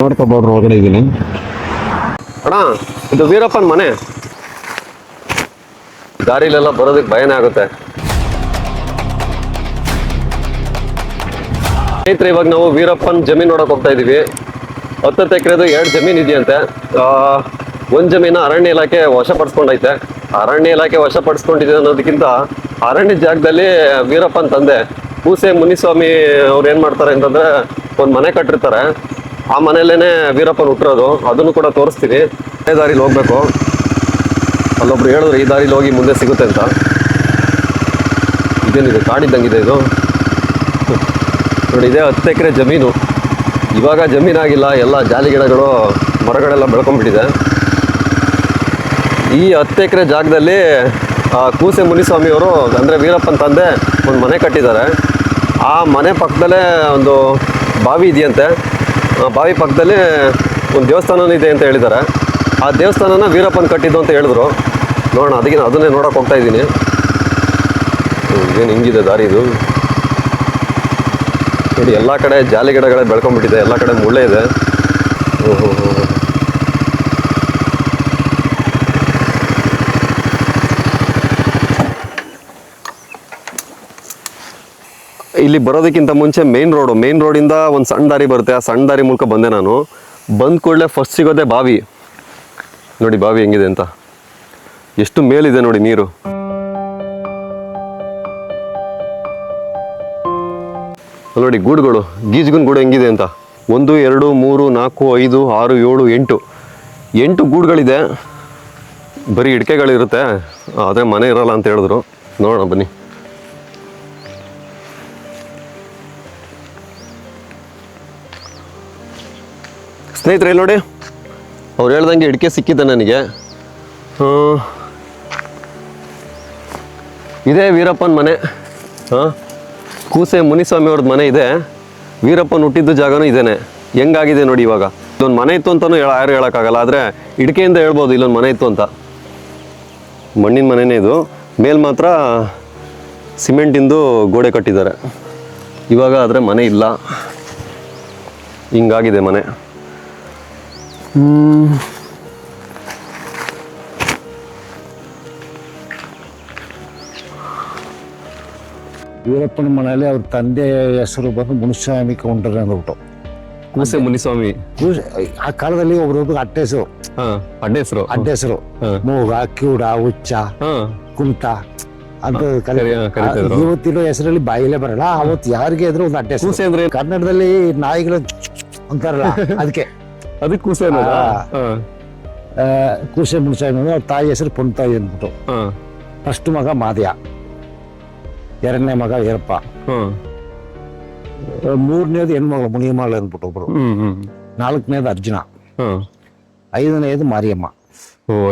Karnataka border ಒಳಗಡೆ ಇದ್ದೀನಿ ಅಣ್ಣ. ಇದು ವೀರಪ್ಪನ್ ಮನೆ. ದಾರಿಲೆಲ್ಲ ಬರೋದಕ್ಕೆ ಭಯನೇ ಆಗುತ್ತೆ. ಸ್ನೇಹಿತರೆ, ಇವಾಗ ನಾವು ವೀರಪ್ಪನ್ ಜಮೀನ್ ನೋಡಕ್ ಹೋಗ್ತಾ ಇದೀವಿ. 10 ಎಕರೆದು 2 ಜಮೀನ್ ಇದೆಯಂತೆ. ಒಂದ್ ಜಮೀನ ಅರಣ್ಯ ಇಲಾಖೆ ವಶಪಡಿಸ್ಕೊಂಡೈತೆ. ಅರಣ್ಯ ಇಲಾಖೆ ವಶಪಡಿಸ್ಕೊಂಡಿದೆ ಅನ್ನೋದಕ್ಕಿಂತ ಅರಣ್ಯ ಜಾಗದಲ್ಲಿ ವೀರಪ್ಪನ್ ತಂದೆ ಕೂಸೆ ಮುನಿಸ್ವಾಮಿ ಅವ್ರು ಏನ್ ಮಾಡ್ತಾರೆ ಅಂತಂದ್ರೆ ಒಂದ್ ಮನೆ ಕಟ್ಟಿರ್ತಾರೆ. ಆ ಮನೆಯಲ್ಲೇನೆ ವೀರಪ್ಪನ್ ಹುಟ್ಟಿರೋದು. ಅದನ್ನು ಕೂಡ ತೋರಿಸ್ತೀನಿ. ಅದೇ ದಾರಿಲಿ ಹೋಗ್ಬೇಕು. ಅಲ್ಲೊಬ್ರು ಹೇಳಿದ್ರು ಈ ದಾರಿಲಿ ಹೋಗಿ ಮುಂದೆ ಸಿಗುತ್ತೆ ಅಂತ. ಇದೇನಿದೆ, ಕಾಡಿದ್ದಂಗಿದೆ ಇದು ನೋಡಿ. ಇದೇ 10 ಎಕರೆ ಜಮೀನು. ಇವಾಗ ಜಮೀನಾಗಿಲ್ಲ, ಎಲ್ಲ ಜಾಲಿ ಗಿಡಗಳು ಮರಗಳೆಲ್ಲ ಬೆಳ್ಕೊಂಡ್ಬಿಟ್ಟಿದೆ. ಈ 10 ಎಕರೆ ಜಾಗದಲ್ಲಿ ಕೂಸೆ ಮುನಿಸ್ವಾಮಿ ಅವರು ಅಂದರೆ ವೀರಪ್ಪನ್ ತಂದೆ ಒಂದು ಮನೆ ಕಟ್ಟಿದ್ದಾರೆ. ಆ ಮನೆ ಪಕ್ಕದಲ್ಲೇ ಒಂದು ಬಾವಿ ಇದೆಯಂತೆ. ಬಾವಿ ಪಕ್ಕದಲ್ಲಿ ಒಂದು ದೇವಸ್ಥಾನನೂ ಇದೆ ಅಂತ ಹೇಳಿದ್ದಾರೆ. ಆ ದೇವಸ್ಥಾನನ ವೀರಪ್ಪನ್ ಕಟ್ಟಿದ್ದು ಅಂತ ಹೇಳಿದ್ರು. ನೋಡೋಣ, ಅದನ್ನೇ ನೋಡೋಕೆ ಹೋಗ್ತಾ ಇದ್ದೀನಿ. ಏನು ಹಿಂಗಿದೆ ದಾರಿ ಇದು ನೋಡಿ. ಎಲ್ಲ ಕಡೆ ಜಾಲಿ ಗಿಡಗಳೇ ಬೆಳ್ಕೊಂಡ್ಬಿಟ್ಟಿದೆ, ಎಲ್ಲ ಕಡೆ ಮುಳ್ಳೆ ಇದೆ. ಇಲ್ಲಿ ಬರೋದಕ್ಕಿಂತ ಮುಂಚೆ ಮೇನ್ ರೋಡಿಂದ ಒಂದು ಸಣ್ಣ ದಾರಿ ಬರುತ್ತೆ. ಆ ಸಣ್ಣ ದಾರಿ ಮೂಲಕ ಬಂದೆ ನಾನು. ಬಂದ ಕೂಡಲೇ ಫಸ್ಟ್ ಸಿಗೋದೆ ಬಾವಿ. ನೋಡಿ ಬಾವಿ ಹೆಂಗಿದೆ ಅಂತ, ಎಷ್ಟು ಮೇಲಿದೆ ನೋಡಿ ನೀರು. ನೋಡಿ ಗೂಡುಗಳು, ಗೀಜ್ಗುನ್ ಗೂಡು ಹೆಂಗಿದೆ ಅಂತ. 1 2 3 4 5 6 7 8 ಗೂಡುಗಳಿದೆ. ಬರೀ ಇಡ್ಕೆಗಳಿರುತ್ತೆ, ಆದರೆ ಮನೆ ಇರಲ್ಲ ಅಂತ ಹೇಳಿದ್ರು. ನೋಡೋಣ ಬನ್ನಿ. ಸ್ನೇಹಿತರೆ ಇಲ್ಲಿ ನೋಡಿ, ಅವ್ರು ಹೇಳ್ದಂಗೆ ಇಡ್ಕೆ ಸಿಕ್ಕಿದ್ದೆ ನನಗೆ. ಇದೇ ವೀರಪ್ಪನ ಮನೆ. ಕೂಸೆ ಮುನಿಸ್ವಾಮಿ ಅವ್ರದ್ದು ಮನೆ ಇದೆ. ವೀರಪ್ಪನ್ ಹುಟ್ಟಿದ್ದು ಜಾಗನೂ ಇದೇನೆ. ಹೆಂಗಾಗಿದೆ ನೋಡಿ ಇವಾಗ. ಇಲ್ಲೊಂದು ಮನೆ ಇತ್ತು ಅಂತಲೂ ಯಾರು ಹೇಳೋಕ್ಕಾಗಲ್ಲ, ಆದರೆ ಇಡ್ಕೆಯಿಂದ ಹೇಳ್ಬೋದು ಇಲ್ಲೊಂದು ಮನೆ ಇತ್ತು ಅಂತ. ಮಣ್ಣಿನ ಮನೆಯೇ ಇದು. ಮೇಲೆ ಮಾತ್ರ ಸಿಮೆಂಟಿಂದು ಗೋಡೆ ಕಟ್ಟಿದ್ದಾರೆ. ಇವಾಗ ಆದರೆ ಮನೆ ಇಲ್ಲ, ಹಿಂಗಾಗಿದೆ ಮನೆ. ವೀರಪ್ಪನ ಮನೆಯಲ್ಲಿ ಅವ್ರ ತಂದೆ ಹೆಸರು ಬಂದು ಮುನಿಸ್ವಾಮಿ ಕೌಂಟರ್ ಅಂದ್ಬಿಟ್ಟು. ಕೂಸೆ ಮುನಿಸ್ವಾಮಿ ಆ ಕಾಲದಲ್ಲಿ ಒಬ್ರೊಬ್ರು ಅಡ್ಡ ಹೆಸರು ಮೂಗ, ಕಿವುಡ, ಹುಚ್ಚ, ಕುಂಟ ಅಂತ ಇವತ್ತಿರೋ ಹೆಸರಲ್ಲಿ ಬಾಯಿಲೆ ಬರಲ್ಲ. ಅವತ್ತು ಯಾರಿಗೆ ಇದ್ರು ಒಂದು ಅಡ್ಡ ಹೆಸರು. ಕನ್ನಡದಲ್ಲಿ ನಾಯಿಗಳು ಅಂತಾರಲ್ಲ, ಅದಕ್ಕೆ ಕೂಸೆ ಕೂಸೆ ಮುನಿಸ್ವಾಮಿ. ಅವ್ರ ತಾಯಿ ಹೆಸರು ಪೊಂತಾಯಿ ಅಂದ್ಬಿಟ್ಟು. ಫಸ್ಟ್ ಮಗ ಮಾದ್ಯ, 2ನೇ ಮಗ ವೀರಪ್ಪ, 3ನೇದು ಹೆಣ್ಮಗಳು ಮುನಿಯಮ್ಮ ಅಂದ್ಬಿಟ್ಟು ಒಬ್ರು, 4ನೇದು ಅರ್ಜುನ, 5ನೇದು ಮಾರಿಯಮ್ಮ.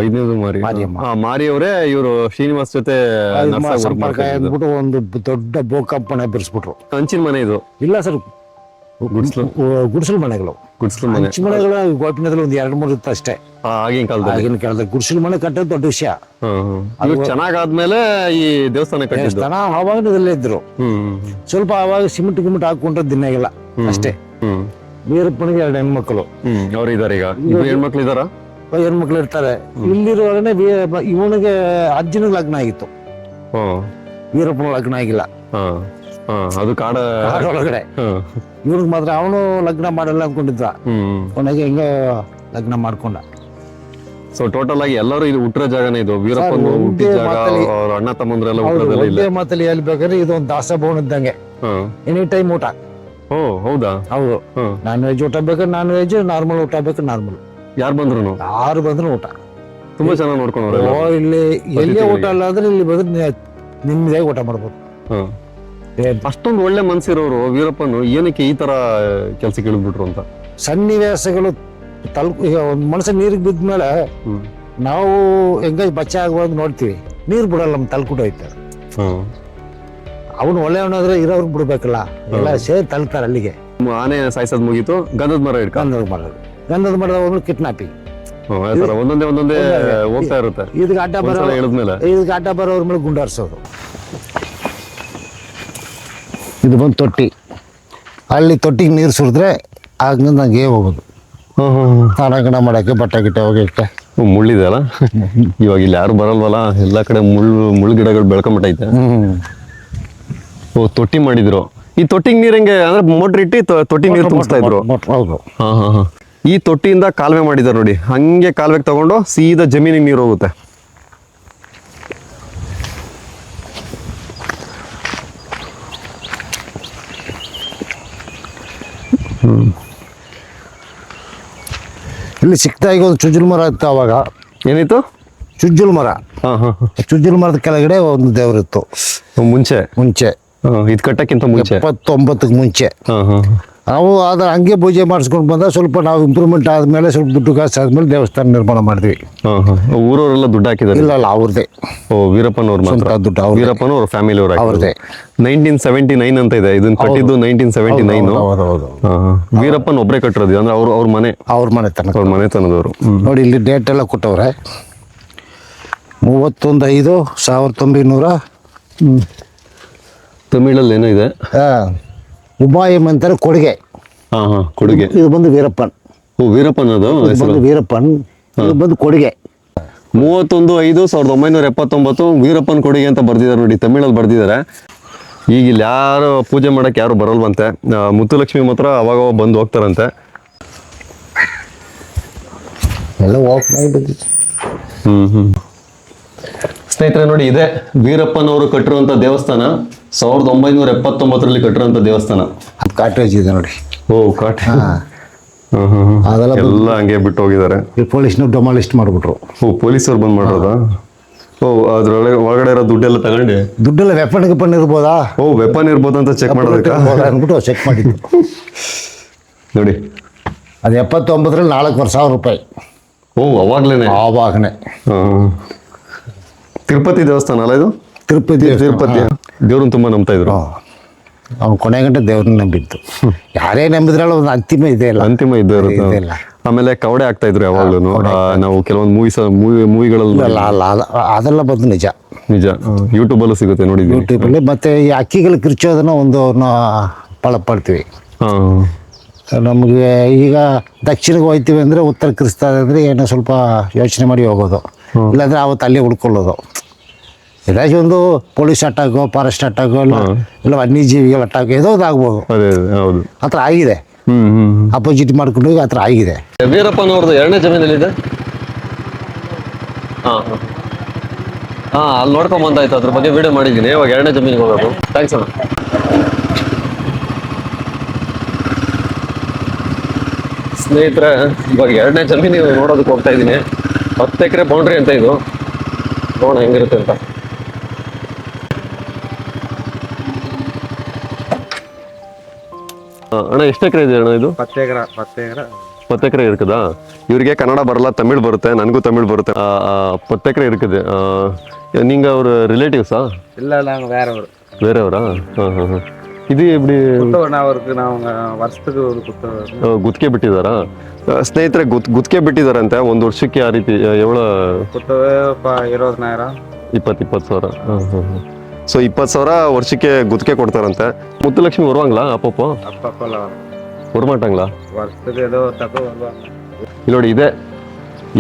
5ನೇದು ಮಾರಿಯಮ್ಮ. ಮಾರಿಯವರೇ ಇವರು ಶ್ರೀನಿವಾಸ್ ಜೊತೆ ಸಂಪರ್ಕ ಅಂದ್ಬಿಟ್ಟು ಒಂದು ದೊಡ್ಡ ಬೋಕಂಪನೆ ಬಿಡಿಸ್ಬಿಟ್ರು. ಹಂಚಿನ ಮನೆ ಇದು? ಇಲ್ಲ ಸರ್, ಗುಡಿಸಲು ಮನೆಗಳು. ಹಂಚು ಮನೆಗಳು ಗೋಪಿನದಲ್ಲಿ ಒಂದು 2-3 ಇತ್ತು ಅಷ್ಟೇ ಆಗಿನ ಕಾಲದಲ್ಲಿ. ಗುಡಿಸಲು ಮನೆ ಕಟ್ಟೋದು ದೊಡ್ಡ ವಿಷಯ. ಚೆನ್ನಾಗಾದ್ಮೇಲೆ ಈ ದೇವಸ್ಥಾನ ಆವಾಗದಲ್ಲೇ ಇದ್ರು. ಸ್ವಲ್ಪ ಆವಾಗ ಸಿಮೆಂಟ್ ಗಿಮೆಂಟ್ ಹಾಕೊಂಡ್ರೆ ದಿನಾಗಿಲ್ಲ ಅಷ್ಟೇ. ವೀರಪ್ಪನಿಗೆ 2 ಹೆಣ್ಮಕ್ಳು ಅವ್ರು ಇದಾರೆ. ಈಗ ಹೆಣ್ಮಕ್ಳು ಇದಾರ? ಹೆಣ್ಮಕ್ಳು ಇರ್ತಾರೆ. ಇಲ್ಲಿರುವಾಗನೆ ಇವನಿಗೆ ಅಜ್ಜನಿಗೆ ಲಗ್ನ ಆಗಿತ್ತು, ವೀರಪ್ಪನ ಲಗ್ನ ಆಗಿಲ್ಲ. ಅದು ಕಾಡೊಳಗಡೆ. ಇವ್ರಿಗೆ ಮಾತ್ರ ಅವನು ಲಗ್ನ ಮಾಡಲ್ಲ ಅನ್ಕೊಂಡಿದ್ದ. ಅವನಿಗೆ ಹೆಂಗ ಲಗ್ನ ಮಾಡ್ಕೊಂಡ. ಸೊ ಟೋಟಲ್ ಆಗಿ ಎಲ್ಲರೂ ಇದು ಹುಟ್ಟಿರೋ ಜಾಗನೇ ಇದು. ವೀರಪ್ಪನ ಹುಟ್ಟಿದ ಜಾಗ. ಅವ್ರ ಅಣ್ಣ ತಮ್ಮಂದ್ರೆಲ್ಲ ಹುಟ್ಟಿರೋದೆಲ್ಲ ಇಲ್ಲ. ಮಾತಲ್ಲಿ ಹೇಳ್ಬೇಕಾದ್ರೆ ಇದೊಂದು ದಾಸಭವನ ಇದ್ದಂಗೆ. ಎನಿ ಟೈಮ್ ಊಟ. ಹೌದಾ? ಹೌದು. ನಾನ್ ವೆಜ್ ಊಟ ಬೇಕು ನಾನ್ ವೆಜ್, ನಾರ್ಮಲ್ ಊಟ ಬೇಕು ನಾರ್ಮಲ್. ಯಾರು ಬಂದ್ರು ಊಟ ತುಂಬಾ ಚೆನ್ನಾಗಿ ನೋಡ್ಕೊಂಡ್ರೆ. ಇಲ್ಲಿ ಎಲ್ಲೇ ಊಟ ಅಲ್ಲ ಅಂದ್ರೆ ಇಲ್ಲಿ ಬಂದ್ರೆ ನಿಮ್ಮದೇ ಊಟ ಮಾಡ್ಬೋದು. ಅಷ್ಟೊಂದು ಒಳ್ಳೆ ಮನ್ಸಿರೋರು ವೀರಪ್ಪನು ಏನಕ್ಕೆ ಈ ತರ ಕೆಲ್ಸಕ್ಕೆ ಇಳಿದ್ಬಿಟ್ರು ಅಂತ. ಸನ್ನಿವೇಶಗಳು ಈಗ ಒಂದ್ ಮನುಷ್ಯ ನೀರಿಗೆ ಬಿದ್ಮೇಲೆ ನಾವು ಹೆಂಗ ಬಚ್ಚ ಆಗುವಾಗ ನೋಡ್ತೀವಿ, ನೀರ್ ಬಿಡಲ್ಲ, ನಮ್ ತಲ್ಕುಟ ಹೋಯ್ತಾರೆ. ಅವನು ಒಳ್ಳೆಯವನಾದ್ರೆ ಇರೋರ್ಗ್ ಬಿಡ್ಬೇಕಲ್ಲ, ಎಲ್ಲ ಸೇರಿ ತಲ್ತಾರೆ ಅಲ್ಲಿಗೆ. ಆನೆ ಸಾಯಿಸೋದ್ ಮುಗೀತು, ಗಂಧದ ಮರದ ಒಂದು ಕಿಡ್ನಾಪಿಂಗ್ ಒಂದೊಂದೇ ಹೋಗ್ತಾ ಇರುತ್ತೆ. ಇದಕ್ಕೆ ಅಡ್ಡ ಬರೋರ್ ಮೇಲೆ ಗುಂಡಾರ್ಸೋದು. ಇದು ಬಂದು ತೊಟ್ಟಿ. ಅಲ್ಲಿ ತೊಟ್ಟಿಗೆ ನೀರು ಸುರಿದ್ರೆ ಆಗ ನಂಗೆ ಹೋಗೋದು. ಸ್ನಾನ ಗಿಡ ಮಾಡಕ್ಕೆ ಬಟ್ಟೆ ಗಿಟ್ಟ ಹೋಗಕ್ಕೆ. ಮುಳ್ಳಿದೆ ಅಲ್ಲ ಇವಾಗ ಇಲ್ಲಿ ಯಾರು ಬರಲ್ವಲ್ಲ, ಎಲ್ಲ ಕಡೆ ಮುಳ್ಳು ಗಿಡಗಳು ಬೆಳ್ಕೊಂಬಿಟ್ಟೈತೆ. ಓ ತೊಟ್ಟಿ ಮಾಡಿದ್ರು. ಈ ತೊಟ್ಟಿಗೆ ನೀರ್ ಹೆಂಗೆ ಅಂದ್ರೆ ಮೋಟ್ರ್ ಇಟ್ಟು ತೊಟ್ಟಿ ನೀರು ತುಂಬಿಸ್ತಾ ಇದ್ರು. ಹೌದು. ಹಾ ಈ ತೊಟ್ಟಿಯಿಂದ ಕಾಲುವೆ ಮಾಡಿದಾರೆ ನೋಡಿ, ಹಂಗೆ ಕಾಲುವೆಗೆ ತಗೊಂಡು ಸೀದಾ ಜಮೀನಿಗೆ ನೀರು ಹೋಗುತ್ತೆ. ಇಲ್ಲಿ ಸಿಕ್ತಾಗಿ ಒಂದು ಚುಜ್ಜಲ್ ಮರ ಇತ್ತು ಅವಾಗ. ಏನಿತ್ತು? ಚುಜ್ಜಲ್ ಮರ. ಹಾ ಚುಜ್ಜಲ್ ಮರದ ಕೆಳಗಡೆ ಒಂದು ದೇವರಿತ್ತು ಮುಂಚೆ. ಇದು ಕಟ್ಟಕ್ಕಿಂತ ಮುಂಚೆ 79ಕ್ಕೆ ಮುಂಚೆ. ನಾವು ಅದ್ರ ಹಂಗೆ ಪೂಜೆ ಮಾಡಿಸ್ಕೊಂಡು ಬಂದ. ಸ್ವಲ್ಪ ನಾವು ಇಂಪ್ರೂವ್ಮೆಂಟ್ ಆದ್ಮೇಲೆ ಸ್ವಲ್ಪ ದುಡ್ಡು ಕಾಸು ಆದ್ಮೇಲೆ ದೇವಸ್ಥಾನ ನಿರ್ಮಾಣ ಮಾಡಿದ್ವಿ. ಊರವರೆಲ್ಲ ದುಡ್ಡು ಹಾಕಿದ್ದಾರೆ? ಇಲ್ಲ ಅವ್ರದ್ದೇ. ಓ ವೀರಪ್ಪನವ್ರ ಮಾತ್ರ ದುಡ್ಡು. ವೀರಪ್ಪನ ಅವ್ರ ಫ್ಯಾಮಿಲಿ ಅವ್ರದ್ದೇ. 1979 ಅಂತ ಇದೆ, ಇದನ್ನ ಕಟ್ಟಿದ್ದು 1979. ವೀರಪ್ಪನ್ ಒಬ್ರೇ ಕಟ್ಟಿರೋದು ಅಂದ್ರೆ ಅವ್ರ ಮನೆ. ಅವ್ರ ಮನೆತನದವರು. ನೋಡಿ ಇಲ್ಲಿ ಡೇಟ್ ಎಲ್ಲ ಕೊಟ್ಟವ್ರೆ. 31/5/1900. ತಮಿಳಲ್ಲಿ ಏನೋ ಇದೆ. ಉಭಾಯಂ ಅಂತಾರೆ ಕೊಡುಗೆ. ಕೊಡುಗೆ. ಇದು ಬಂದು ವೀರಪ್ಪನ್. ಓ ವೀರಪ್ಪನ್ ಅದು ಹೆಸರು. ವೀರಪ್ಪನ್. ಇದು ಬಂದು ಕೊಡುಗೆ. 31/5/1979 ವೀರಪ್ಪನ್ ಕೊಡುಗೆ ಅಂತ ಬರ್ದಿದ್ದಾರೆ ನೋಡಿ, ತಮಿಳಲ್ಲಿ ಬರ್ದಿದ್ದಾರೆ. ಈಗ ಇಲ್ಲಿ ಯಾರು ಪೂಜೆ ಮಾಡಕ್ಕೆ ಯಾರು ಬರಲ್ವಂತೆ. ಮುತ್ತುಲಕ್ಷ್ಮಿ ಮಾತ್ರ ಅವಾಗ ಬಂದು ಹೋಗ್ತಾರಂತೆ. ಎಲ್ಲ ವಾಕ್ ಮಾಡಿ. ಸ್ನೇಹಿತರೆ ನೋಡಿ, ಇದೆ ವೀರಪ್ಪನವರು ಕಟ್ಟಿರುವಂತ ದೇವಸ್ಥಾನ. 1979 ಕಟ್ಟಿರುವಂತ ದೇವಸ್ಥಾನ. ಕಾಟೇಜ್ ಇದೆ ನೋಡಿ. ಓ ಕಾಟೇಜ್. ಅದೆಲ್ಲ ಎಲ್ಲ ಹಂಗೆ ಬಿಟ್ಟು ಹೋಗಿದ್ದಾರೆ. ಪೊಲೀಸ್ನವ್ರು ಡೆಮಾಲಿಸ್ಟ್ ಮಾಡ್ಬಿಟ್ರು. ಓ ಪೊಲೀಸವ್ರು ಬಂದ್ ಮಾಡೋದ? ಓ ಅದ್ರೊಳಗೆ ಒಳಗಡೆ ಇರೋ ದುಡ್ಡೆಲ್ಲ ತಗೊಂಡು. ದುಡ್ಡೆಲ್ಲ ವೆಪನ್ ಇರ್ಬೋದಾ? ಓ ವೆಪನ್ ಇರ್ಬೋದ ಅಂತ ಚೆಕ್ ಮಾಡೋದಕ್ಕೆ ಅಂದ್ಬಿಟ್ಟು ಚೆಕ್ ಮಾಡಿದ್ದು ನೋಡಿ. ಅದು 79ರಲ್ಲಿ 4,000 ರೂಪಾಯಿ. ಓ ಅವಾಗ್ಲೇನೆ? ಆವಾಗನೇ. ತಿರುಪತಿ ದೇವಸ್ಥಾನ ಅಲ್ಲ ಇದು? ತಿರುಪತಿ ದೇವ್ರನ್ನ ತುಂಬಾ ನಂಬ್ತಾ ಇದ್ರು. ಅವ್ನು ಕೊನೆ ಗಂಟೆ ದೇವ್ರನ್ನ ನಂಬಿದ್ದು. ಯಾರೇ ನಂಬಿದ್ರಲ್ಲ ಒಂದು ಅಂತಿಮ ಇದೆ ಇಲ್ಲ. ಅಂತಿಮ ಇದ್ದೇ ಇರುತ್ತೆ. ಆಮೇಲೆ ಕವಡೆ ಆಗ್ತಾ ಇದ್ರು ಯಾವಾಗ್ಲೂ. ನಾವು ಕೆಲವೊಂದು ಮೂವಿಗಳಲ್ಲಿ ಅದೆಲ್ಲ ಬಂದು ನಿಜ. ಯೂಟ್ಯೂಬಲ್ಲೂ ಸಿಗುತ್ತೆ ನೋಡಿ. ಯೂಟ್ಯೂಬಲ್ಲಿ ಮತ್ತೆ ಈ ಅಕ್ಕಿಗಳು ಕಿರ್ಚೋದನ್ನ ಒಂದು ಪಡ್ತೀವಿ. ನಮಗೆ ಈಗ ದಕ್ಷಿಣಕ್ಕೆ ಹೋಗ್ತೀವಿ ಅಂದರೆ ಉತ್ತರ ಕಿರಿಸ್ತಾ ಅಂದರೆ ಏನೋ ಸ್ವಲ್ಪ ಯೋಚನೆ ಮಾಡಿ ಹೋಗೋದು, ಇಲ್ಲಾಂದರೆ ಅವತ್ತು ಅಲ್ಲಿ ಉಳ್ಕೊಳ್ಳೋದು. ಇದಾಗಿ ಒಂದು ಪೊಲೀಸ್ ಅಟ್ಯಾಕು, ಫಾರೆಸ್ಟ್ ಅಟ್ಯಾಕು, ಇಲ್ಲ ವನ್ಯಜೀವಿಗಳ ಅಟ್ಯಾಕು ಏನೋ ಆಗ್ಬೋದು. ಆ ಥರ ಆಗಿದೆ. ಅಪೋಸಿಟ್ ಮಾಡ್ಕೊಂಡು ಹೋಗಿ ಆ ಥರ ಆಗಿದೆ. ವೀರಪ್ಪನವ್ರದ್ದು 2ನೇ ಜಮೀನಲ್ಲಿದೆ. ಅಲ್ಲಿ ನೋಡ್ಕೊಂಡ್ ಬಂದಾಯ್ತು, ಅದ್ರ ಬಗ್ಗೆ ವಿಡಿಯೋ ಮಾಡಿದ್ದೀನಿ. ಇವಾಗ 2ನೇ ಜಮೀನಿಗೆ ಹೋಗೋದು. ಥ್ಯಾಂಕ್ಸ್ ಅಣ್ಣ. ಸ್ನೇಹಿತರೆ ಇವಾಗ 2ನೇ ಜಮೀನಿಗೆ ನೋಡೋದಕ್ಕೆ ಹೋಗ್ತಾ ಇದ್ದೀನಿ. 10 ಎಕರೆ ಬೌಂಡ್ರಿ ಅಂತ ಇದು. ನೋಡೋಣ ಹೆಂಗಿರುತ್ತೆ ಅಂತ. ಅಣ್ಣ ಎಷ್ಟು ಎಕರೆ ಇದೆ ಅಣ್ಣ ಇದು? 10 ಎಕರೆ ಇರುತ್ತದಾ? ಇವ್ರಿಗೆ ಕನ್ನಡ ಬರಲ್ಲ, ತಮಿಳ್ ಬರುತ್ತೆ, ನನಗೂ ತಮಿಳ್ ಬರುತ್ತೆ. 10 ಎಕರೆ ಇರುತ್ತದೆ. நீங்க ಅವ್ರ ರಿಲೇಟಿವ್ಸಾ? இல்ல நாங்க வேறவரா? ಇದು எப்படி ವರ್ಷಕ್ಕೆ ಗುತ್ತಿಗೆ ಬಿಟ್ಟಿದಾರಾ? ಸ್ನೇಹಿತರೆ ಗುತ್ತಿಗೆ ಬಿಟ್ಟಿದಾರಂತೆ 1 ವರ್ಷಕ್ಕೆ. ಆ ರೀತಿ ಎವಳ 20,000. ಸೊ 20,000 ವರ್ಷಕ್ಕೆ ಗುತ್ತಿಗೆ ಕೊಡ್ತಾರಂತೆ. ಮುತ್ತುಲಕ್ಷ್ಮಿ வருவாங்களா அப்பப்போ? வரமாட்டாங்களா? ಇಲ್ಲಿ ನೋಡಿ,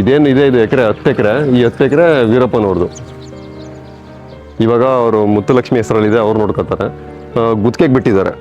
ಇದೇನು ಇದೆ, ಇದು ಎಕರೆ 10 ಎಕರೆ. ಈ 10 ಎಕರೆ ವೀರಪ್ಪನವ್ರದ್ದು. ಇವಾಗ ಅವರು ಮುತ್ತುಲಕ್ಷ್ಮಿ ಹೆಸರಲ್ಲಿದೆ, ಅವ್ರು ನೋಡ್ಕೊತಾರೆ. ಗುತ್ತಿಗೆಗೆ ಬಿಟ್ಟಿದ್ದಾರೆ.